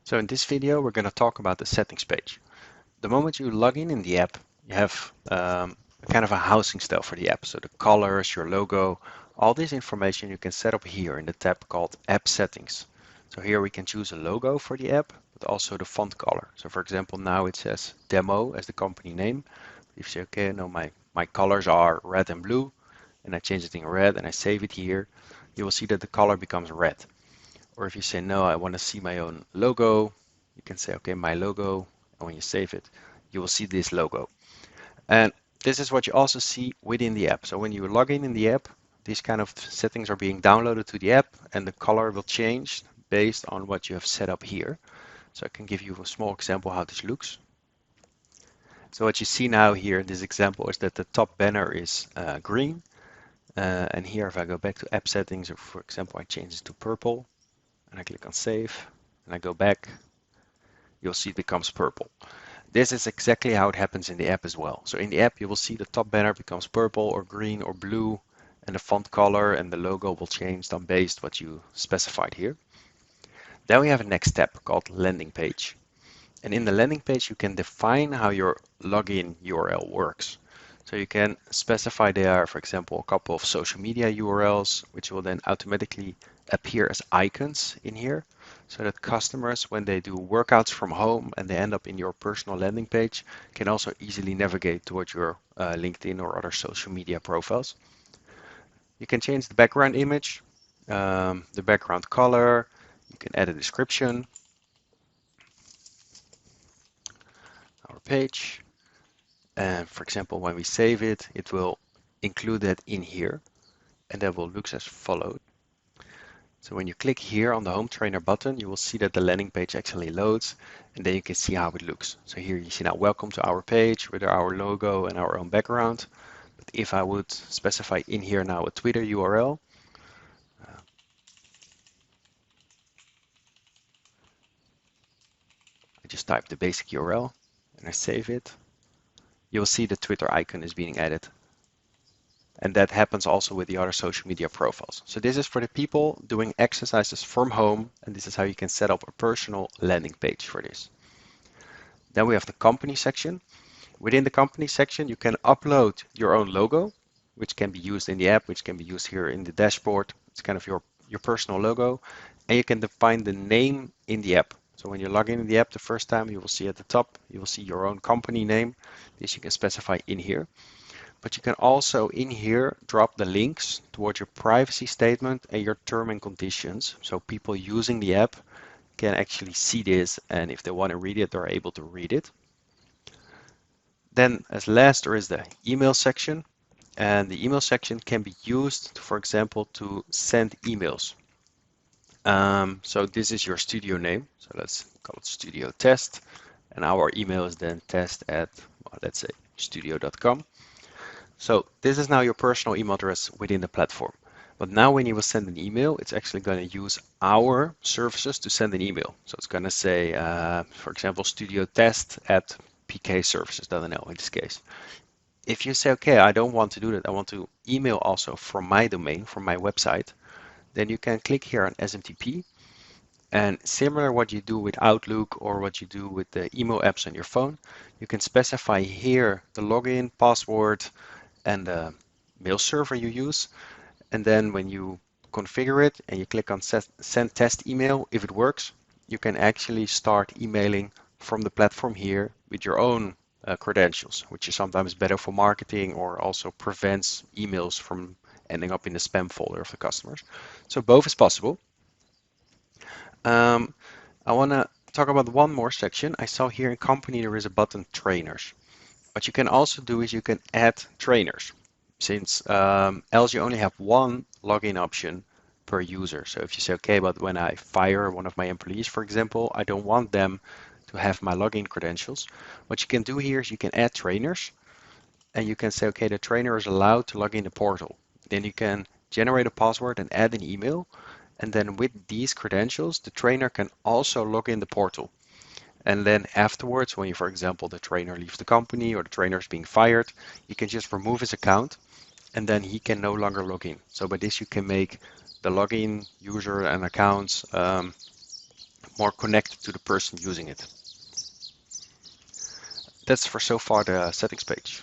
So in this video, we're going to talk about the settings page. The moment you log in the app, you have a kind of a housing style for the app. So the colors, your logo, all this information you can set up here in the tab called App Settings. So here we can choose a logo for the app, but also the font color. So for example, now it says Demo as the company name. If you say, okay, no, my colors are red and blue, and I change it in red and I save it here, you will see that the color becomes red. Or if you say, no, I want to see my own logo, you can say, okay, my logo. And when you save it, you will see this logo. And this is what you also see within the app. So when you log in the app, these kind of settings are being downloaded to the app and the color will change based on what you have set up here. So I can give you a small example how this looks. So what you see now here in this example is that the top banner is green. And here, if I go back to app settings, or for example, I change it to purple, and I click on save, and I go back, you'll see it becomes purple. This is exactly how it happens in the app as well. So in the app, you will see the top banner becomes purple or green or blue, and the font color and the logo will change then based what you specified here. Then we have a next step called landing page. And in the landing page, you can define how your login URL works. So you can specify there, for example, a couple of social media URLs, which will then automatically appear as icons in here, so that customers, when they do workouts from home and they end up in your personal landing page, can also easily navigate towards your LinkedIn or other social media profiles. You can change the background image, the background color, you can add a description, our page. And for example, when we save it, it will include that in here, and that will look as follows. So when you click here on the Home Trainer button, you will see that the landing page actually loads, and then you can see how it looks. So here you see now, welcome to our page with our logo and our own background. But if I would specify in here now a Twitter URL, I just type the basic URL and I save it, you will see the Twitter icon is being added. And that happens also with the other social media profiles. So this is for the people doing exercises from home, and this is how you can set up a personal landing page for this. Then we have the company section. Within the company section, you can upload your own logo, which can be used in the app, which can be used here in the dashboard. It's kind of your personal logo, and you can define the name in the app. So when you log in the app the first time, you will see at the top, you will see your own company name. This you can specify in here. But you can also in here drop the links towards your privacy statement and your term and conditions. So people using the app can actually see this, and if they want to read it, they're able to read it. Then as last, there is the email section. And the email section can be used, for example, to send emails. So this is your studio name. So let's call it Studio Test. And our email is then test at, well, let's say, studio.com. So this is now your personal email address within the platform. But now when you will send an email, it's actually going to use our services to send an email. So it's going to say, for example, studio test at pkservices.nl in this case. If you say, okay, I don't want to do that, I want to email also from my domain, from my website, then you can click here on SMTP. And similar what you do with Outlook or what you do with the email apps on your phone, you can specify here the login, password, and the mail server you use. And then when you configure it and you click on send test email, if it works, you can actually start emailing from the platform here with your own credentials, which is sometimes better for marketing or also prevents emails from ending up in the spam folder of the customers. So both is possible. I want to talk about one more section. I saw here in company there is a button trainers. What you can also do is you can add trainers, since else you only have one login option per user. So if you say, okay, but when I fire one of my employees, for example, I don't want them to have my login credentials. What you can do here is you can add trainers, and you can say, okay, the trainer is allowed to log in the portal. Then you can generate a password and add an email. And then with these credentials, the trainer can also log in the portal. And then afterwards, when you, for example, the trainer leaves the company or the trainer is being fired, you can just remove his account and then he can no longer log in. So by this, you can make the login, user, and accounts more connected to the person using it. That's for so far the settings page.